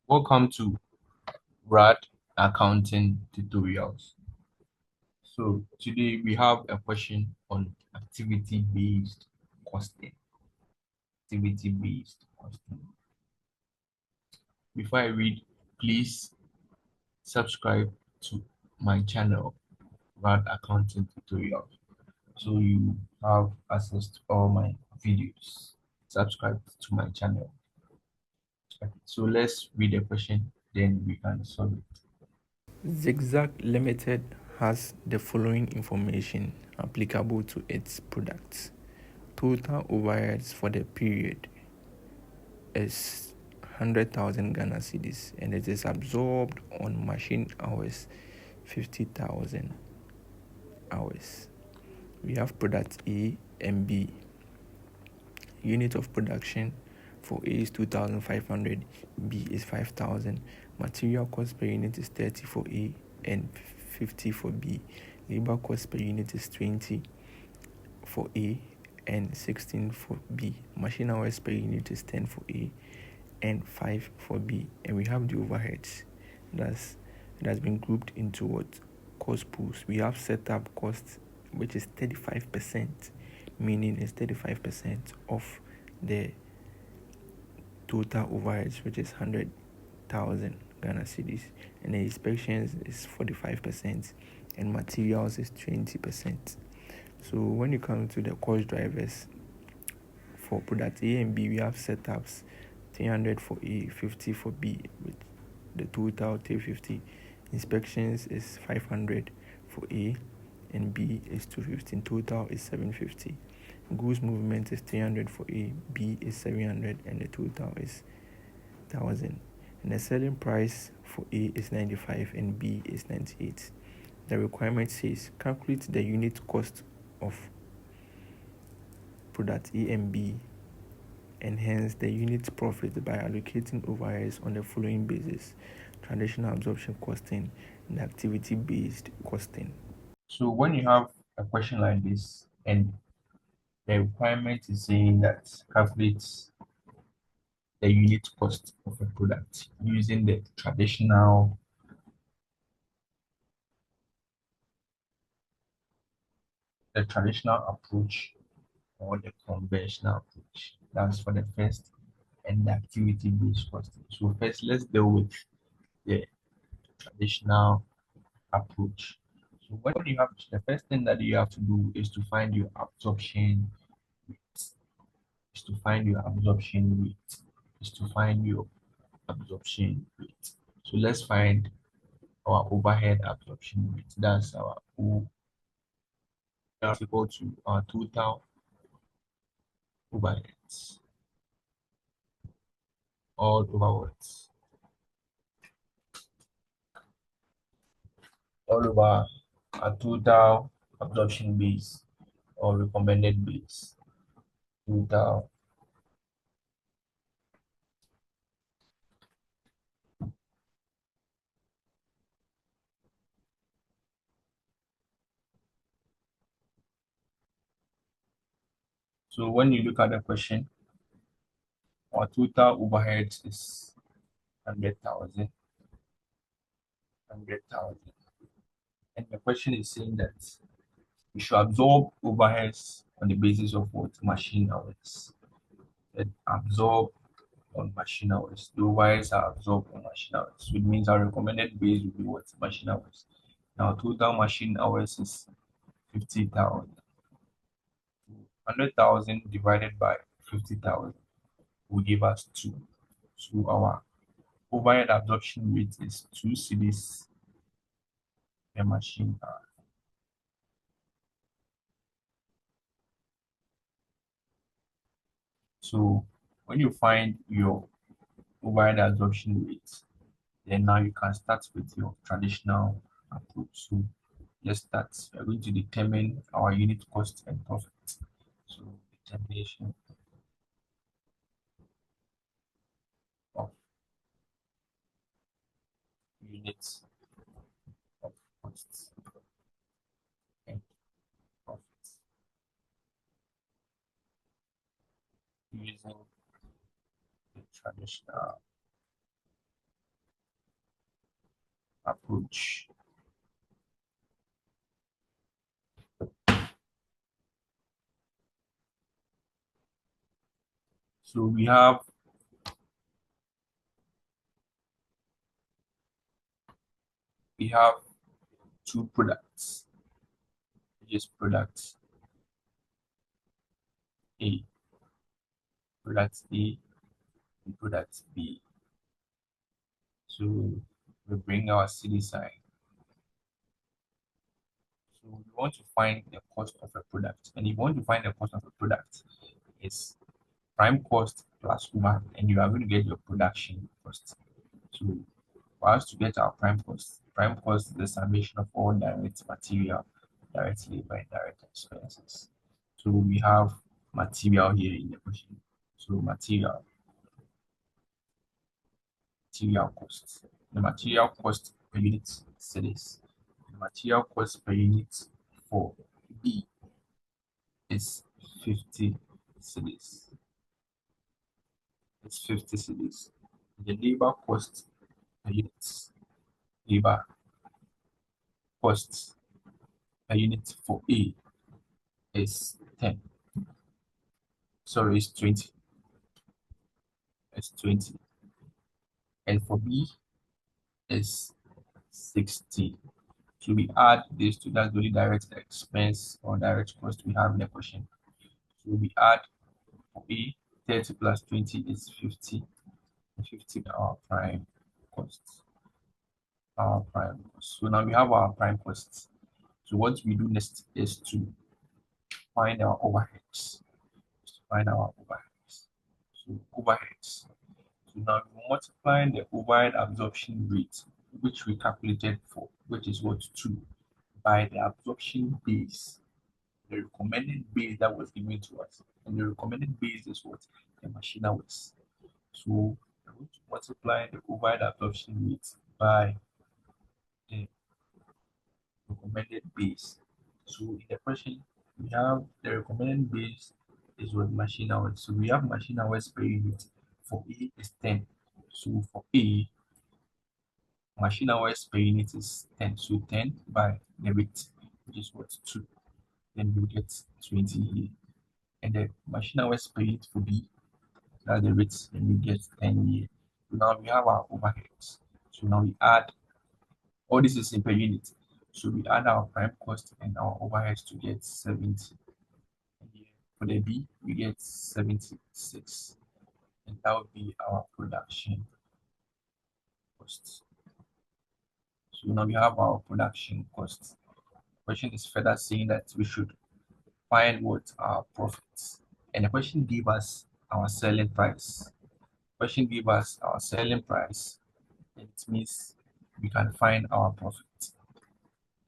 Welcome to RAD Accounting Tutorials. So today we have a question on activity-based costing. Activity-based costing. Before I read, please subscribe to my channel, RAD Accounting Tutorials, so you have access to all my videos. Subscribe to my channel. So let's read the question, then we can solve it. Zigzag Limited has the following information applicable to its products. Total overheads for the period is 100,000 Ghana cedis and it is absorbed on machine hours 50,000 hours. We have product A and B. Unit of production for A is 2,500, B is 5,000. Material cost per unit is 30 for A and 50 for B. Labor cost per unit is 20 for A and 16 for B. Machine hours per unit is 10 for A and 5 for B. And we have the overheads. It has been grouped into what? Cost pools. We have setup costs, which is 35%, meaning it's 35% of the total overheads, which is 100,000 Ghana cedis. And the inspections is 45%, and materials is 20%. So when you come to the cost drivers for product A and B, we have setups 300 for A, 50 for B, with the total 350. Inspections is 500 for A and B is 250. Total is 750. Goods movement is 300 for A, B is 700, and the total is 1000. And the selling price for A is 95 and B is 98. The requirement says calculate the unit cost of product A and B and hence the unit profit by allocating overheads on the following basis: traditional absorption costing and activity-based costing. So when you have a question like this and the requirement is saying that calculates the unit cost of a product using the traditional approach or the conventional approach. That's for the first, and the activity-based costing. So first, let's deal with the traditional approach. So when you have the first thing that you have to do is to find your absorption rate. Is to find your absorption rate. Is to find your absorption rate. So let's find our overhead absorption rate. That's our O that's equal to our total overheads all overwards all over our total absorption base or recommended base total. So when you look at the question, our total overheads is 100,000, 100,000. And the question is saying that we should absorb overheads on the basis of what? Machine hours. And absorb on machine hours. The overheads are absorbed on machine hours. So it means our recommended base will be what? Machine hours. Now total machine hours is 50,000. 100,000 divided by 50,000 will give us 2. So our overhead absorption rate is 2 cedis per machine hour. So when you find your overhead absorption rate, then now you can start with your traditional approach. So let's start. We're going to determine our unit cost and profit. So determination of units of costs and profits using the traditional approach. So we have two products, which is product A, product A, and product B. So we bring our CD sign. So we want to find the cost of a product. And if you want to find the cost of a product, it's prime cost plus overhead, and you are going to get your production cost. So for us to get our prime cost is the summation of all direct material, direct labor, and direct expenses. So we have material here in the question. So material cost. The material cost per unit cities. The material cost per unit for B is 50 cities. It's 50 cities. The labor cost per unit, labor cost per unit for A is 10. Sorry, it's 20. It's 20. And for B is 60. So we add this to that only direct expense or direct cost we have in the question. So we add for A, 30 plus 20 is 50. 50 our prime cost. Our prime cost. So now we have our prime costs. So what we do next is to find our overheads. Find our overheads. So overheads. So now we multiply the overhead absorption rate, which we calculated for, which is what 2, by the absorption base, the recommended base that was given to us. And the recommended base is what the machine hours. So we're going to multiply the overhead absorption rate by the recommended base. So in the question, we have the recommended base is what machine hours. So we have machine hours per unit. For A is 10. So for A, machine hours per unit is 10. So 10 by the rate, which is what 2. Then we get 20 here. And the machine hours per unit for B, that's the rate, then we get 10 here. So now we have our overheads. So now we add, all this is in per unit. So we add our prime cost and our overheads to get 70. And here for the B, we get 76. And that would be our production cost. So now we have our production cost. Question is further saying that we should find what our profits. And the question gave us our selling price. Question gave us our selling price. And it means we can find our profit.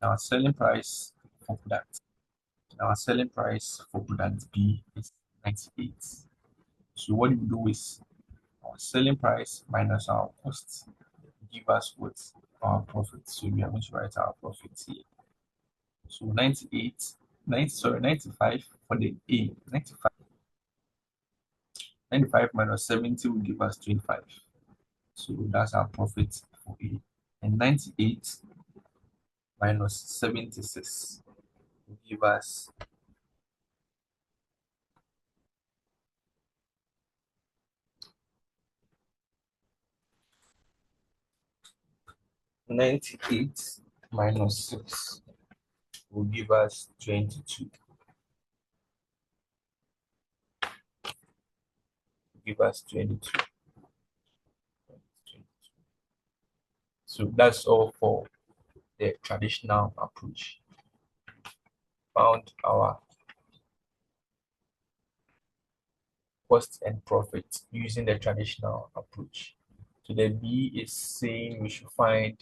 Our selling price for product. Our selling price for product B is 98. So what we do is our selling price minus our costs give us what our profit. So we are going to write our profit here. So 95 for the A. 95 minus 70 will give us 25. So that's our profit for A. And 98 minus 76 will give us 98 minus 6 will give us 22. Give us 22. So that's all for the traditional approach. Found our cost and profit using the traditional approach. So the B is saying we should find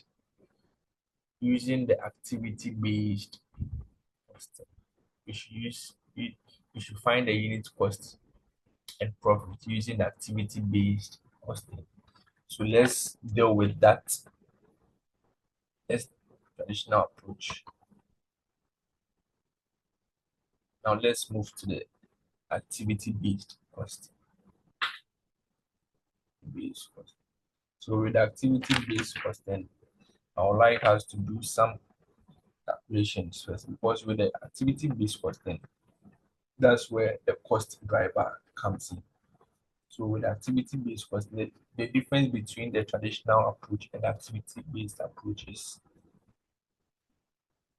using the activity-based cost. We should find the unit cost and profit using the activity-based costing. So let's deal with that. Let's traditional approach. Now let's move to the activity-based cost. So with activity-based costing, I would like us to do some calculations first because with the activity-based costing, that's where the cost driver comes in. So with activity-based costing, the difference between the traditional approach and activity-based approach is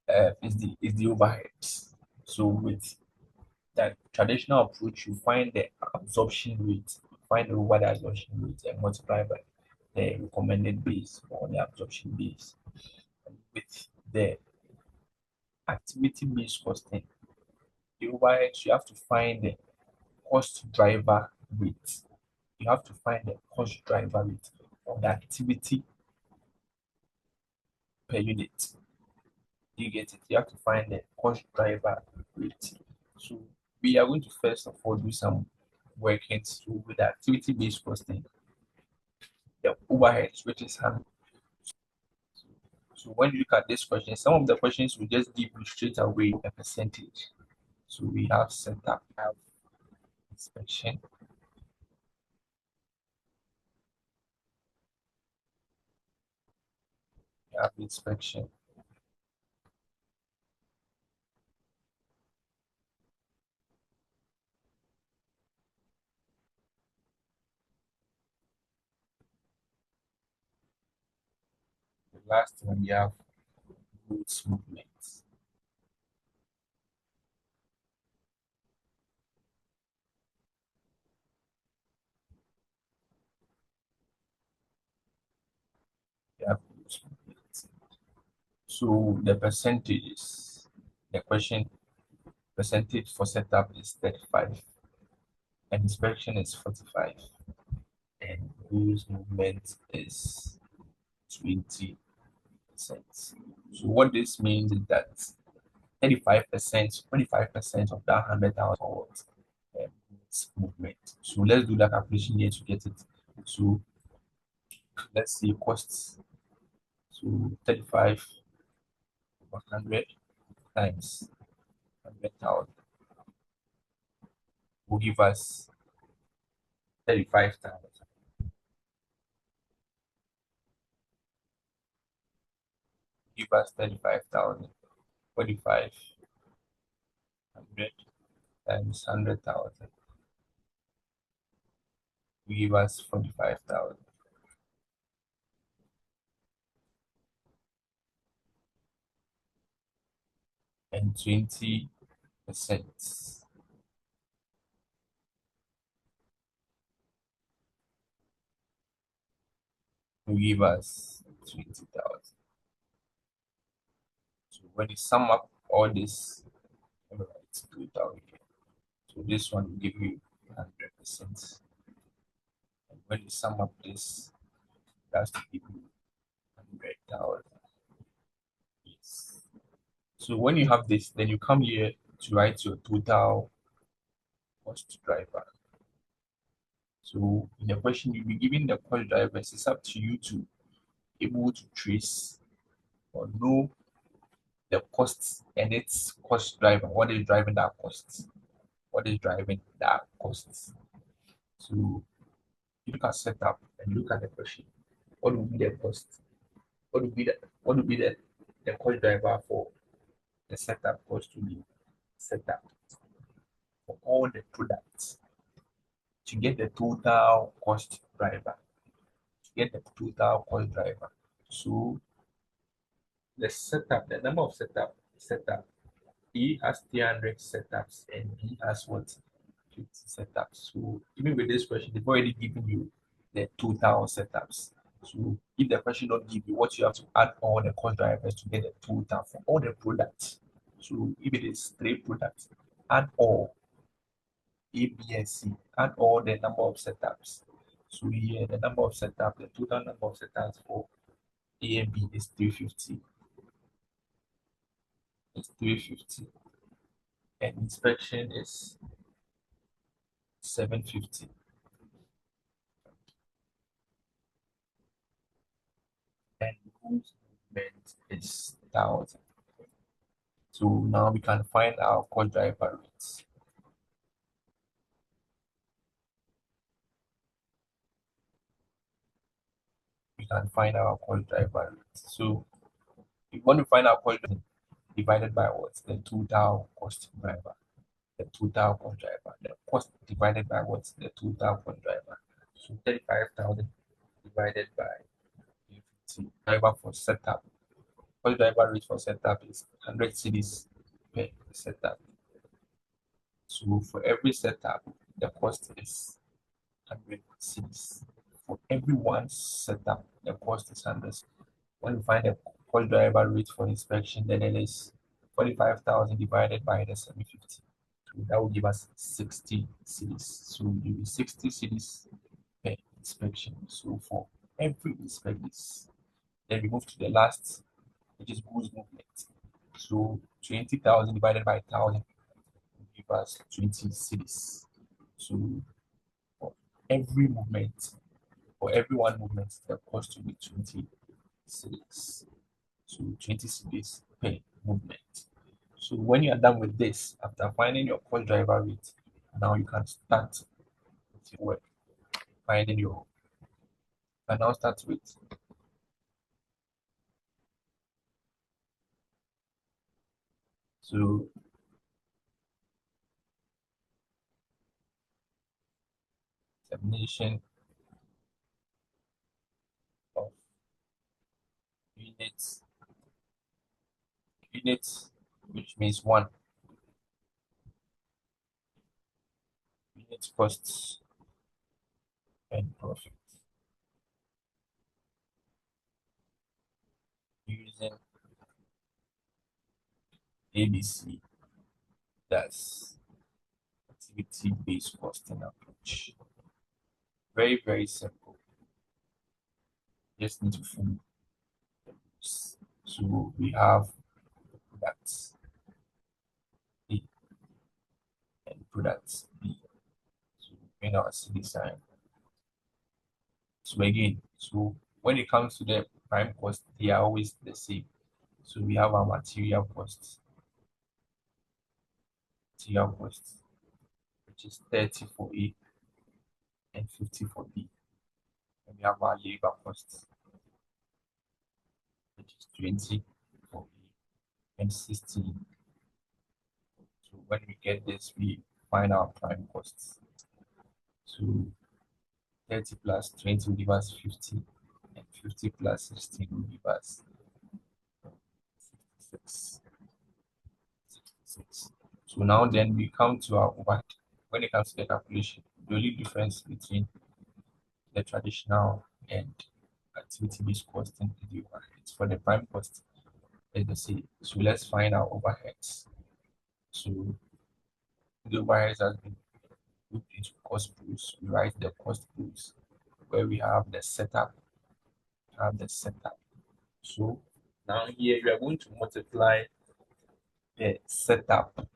the overheads. So with that traditional approach, you find the absorption rate, you find the overhead absorption rate and multiply by the recommended base or the absorption base. With the activity-based costing, the overheads, you have to find the cost driver rate. You have to find the cost driver rate of the activity per unit. You get it? You have to find the cost driver rate. So we are going to first of all do some workings with the activity-based costing, the overheads, which is hand. So when you look at this question, some of the questions will just give you straight away a percentage. So we have setup, we have inspection, we have inspection. The last one we have goods movements. We have goods movements. So the percentages, the question percentage for setup is 35 and inspection is 45 and goods movement is 20%. So what this means is that 35%, 25% of that 100,000 movement. So let's do that calculation here to get it. So let's see costs. So 35 over 100 times 100,000 will give us 35,000. Give us 35,000. 4,500 times 100,000 will give us 45,000. And 20% will give us 20,000. So when you sum up all this, it's total here. So this one will give you 100%. And when you sum up this, that's to give you 100,000. Yes. So when you have this, then you come here to write your total cost driver. So in the question, you'll be given the cost drivers. It's up to you to able to trace or know the costs and its cost driver. What is driving that cost? What is driving that cost? So you look at setup and look at the question. What will be the cost? What will be the cost driver for the setup cost to be setup for all the products to get the total cost driver? To get the total cost driver. So the setup, the number of setup, E has 300 setups and B has what? 50 setups. So even with this question, they've already given you the total setups. So if the question don't give you what you have to add all the cost drivers to get the total for all the products. So if it is 3 products, add all A, B, and C, add all the number of setups. So here the number of setups, the total number of setups for A and B is 350. It's 350. And inspection is 750. And goods movement is 1,000. So now we can find our cost driver rates. We can find our cost driver rate. So if you want to find our cost divided by what? The total cost driver. The total cost driver. The cost divided by what? The total cost driver. So 35,000 divided by 50 driver for setup. Cost driver rate for setup is 100 cedis per setup. So for every setup, the cost is 100 cedis. For every one setup, the cost is 100. When you find the cost driver rate for inspection, then it is 45,000 divided by the 750. So that will give us 60 cedis. So you use 60 cedis per inspection. So for every inspection, then we move to the last, which is goods movement. So 20,000 divided by 1,000 will give us 20 cedis. So for every movement, for every one movement, the cost will be 20 cedis. So 20 cedis per movement. So when you are done with this, after finding your cost driver rate, now you can start with your work. Finding your, and now start with so definition of units, units, which means one unit costs and profit using ABC, that's activity-based costing approach. Very, very simple. Just need to follow the rules. So we have products A and products B. So in our CD sign. So again, so when it comes to the prime cost, they are always the same. So we have our material costs, which is 30 for A and 50 for B. And we have our labor costs, which is 20 for A and 16. So when we get this, we find our prime costs. So 30 plus 20 will give us 50, and 50 plus 16 will give us 66. 66. So now then we come to our overhead. When it comes to the calculation, the only difference between the traditional and activity-based costing is the overheads. For the prime cost, is the same. So let's find our overheads. So the overheads has been put into cost pools. We write the cost pools where we have the setup, So now here we are going to multiply the setup,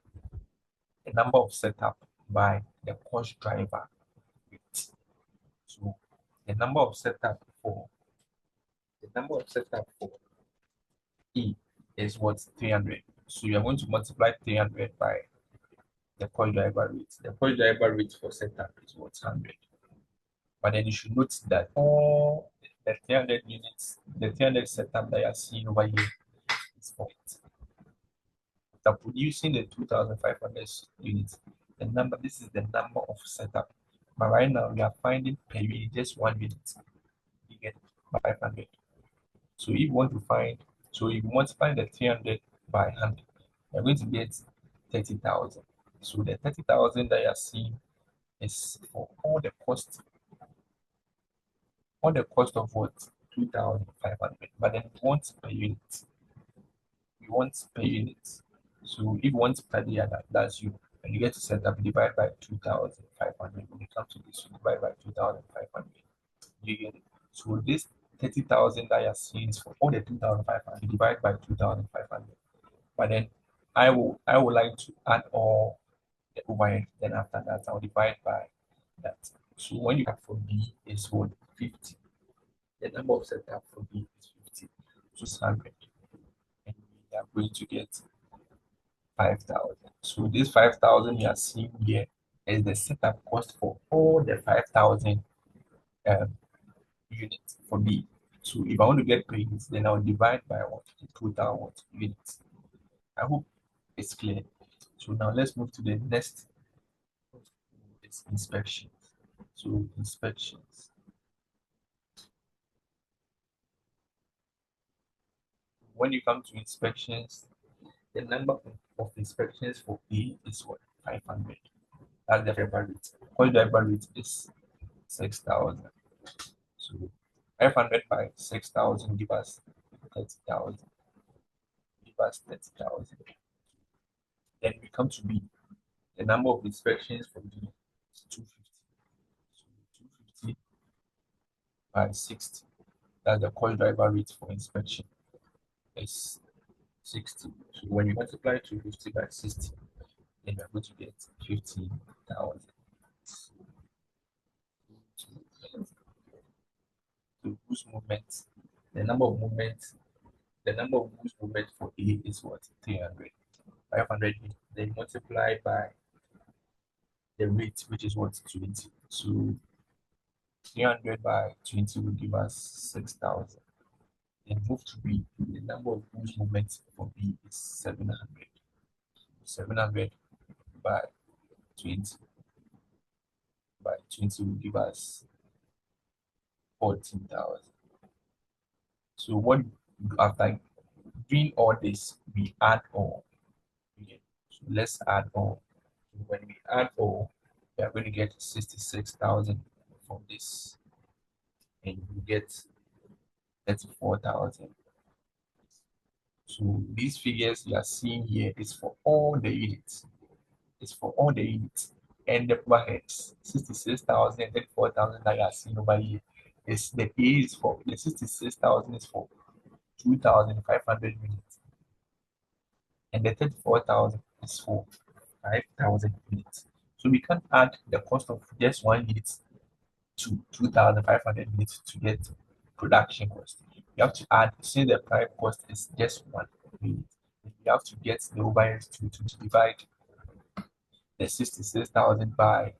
the number of setup by the cost driver rate. So the number of setup for E is what 300. So you are going to multiply 300 by the cost driver rate. The cost driver rate for setup is what 100. But then you should note that all the 300 units, the 300 setup that you are seeing over here is for it. After producing the 2,500 units, this is the number of setup. But right now we are finding per unit just 1 unit. You get 500. So if you want to find, so if you multiply the 300 by 100, you're going to get 30,000. So the 30,000 that you are seeing is for all the cost of what? 2,500. But then we want per unit. So if you want per day, that's you. And you get to set up divide by 2,500. When it comes to this, you divide by 2,500. You get it. So this 30,000 that you're seeing is for all the 2,500 divide by 2,500. But then I would like to add all the overhead. Then after that, I'll divide by that. So when you have for B is what 50. The number of setup for B is 50. So it's 100. And we are going to get 5,000. So this 5,000 you are seeing here is the setup cost for all the 5,000 units for B. So if I want to get paid, then I'll divide by what? The total what? Units. I hope it's clear. So now let's move to the next. It's inspections. So inspections. When you come to inspections, the number of inspections for A is what? 500. That's the driver rate. Because driver rate is 6,000. So 500 by 6,000 give us 30,000. Give us 30,000. Then we come to B. The number of inspections for B is 250. So 250 by 60. That's the cost driver rate for inspection. Is 60. So when you multiply 250 by 60, then you're going to get 15,000. To boost movement, the number of movements, the number of boost movement for A is what? 300. 500 then multiply by the rate, which is what? 20. So 300 by 20 will give us 6,000. Then move to B. The number of boost movements for B is 700. 700 by 20 will give us 14,000. So what after doing all this, we add all. Okay. So let's add all. When we add all, we are going to get 66,000 from this, and you get 34,000. So these figures you are seeing here is for all the units. It's for all the units. And the overheads, 66,000, 34,000 that you are seeing over here is the A is for the 66,000 is for 2,500 units, and the 34,000 is for 5,000 units. So we can add the cost of just one unit to 2,500 units to get production cost. You have to add, say the prime cost is just one unit. You have to get the overhead to divide the 66,000 by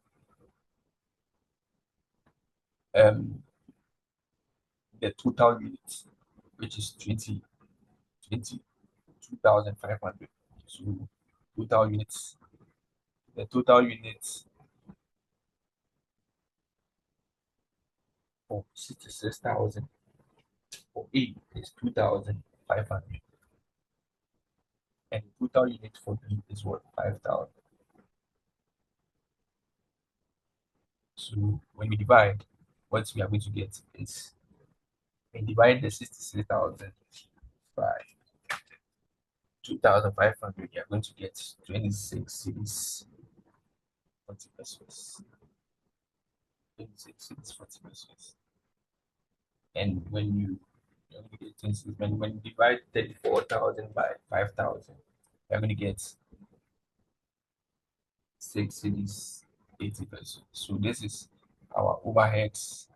the total units, which is 22,500. So total units, the total units for 66,000 for A is 2,500, and the total unit for B is what? 5,000. So when we divide, what we are going to get is, when divide the 66,000 by 2,500, you are going to get 26 cities 40 pesos. 26 cities 40 pesos. And when you when you divide 34,000 by 5,000, you're going to get 6 cities 80 pesos. So this is our overheads.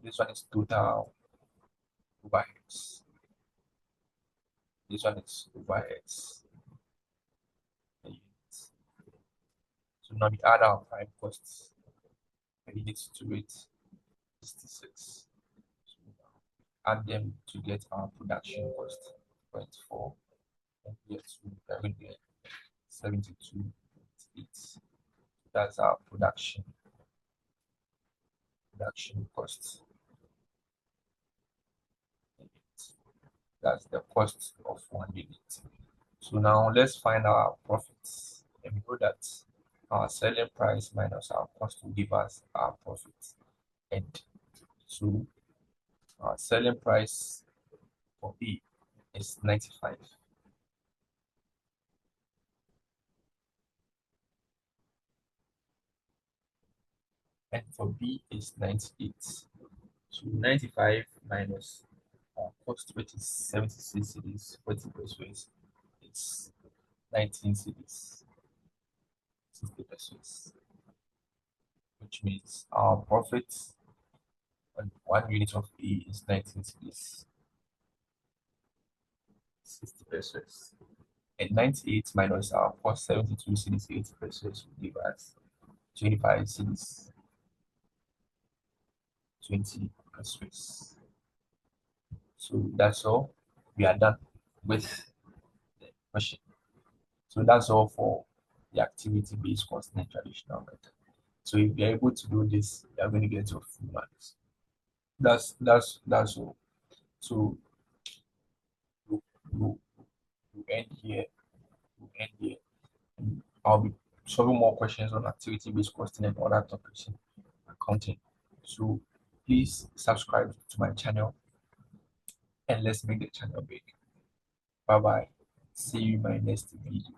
This one is total overheads. This one is overheads. So now we add our prime costs. We need to it 66. So add them to get our production cost 0.4, and here we're going to get 72.8. That's our production cost. That's the cost of one unit. So now let's find our profits. And we know that our selling price minus our cost will give us our profit. And so our selling price for B is 95. And for B is 98. So 95 minus our cost, which is 76 cities, 40 pesos, it's 19 cities, 60 pesos, which means our profit on one unit of A is 19 cities, 60 pesos. And 98 minus our cost, 72 cities, 80 pesos will give us 25 cities, 20 pesos. So that's all. We are done with the question. So that's all for the activity-based constant traditional method. So if you're able to do this, you're going to get your full marks. That's all. So we'll, we'll, we'll end here. We'll end here. And I'll be solving more questions on activity-based question and other topics in accounting. So please subscribe to my channel and let's make the channel big. Bye bye. See you in my next video.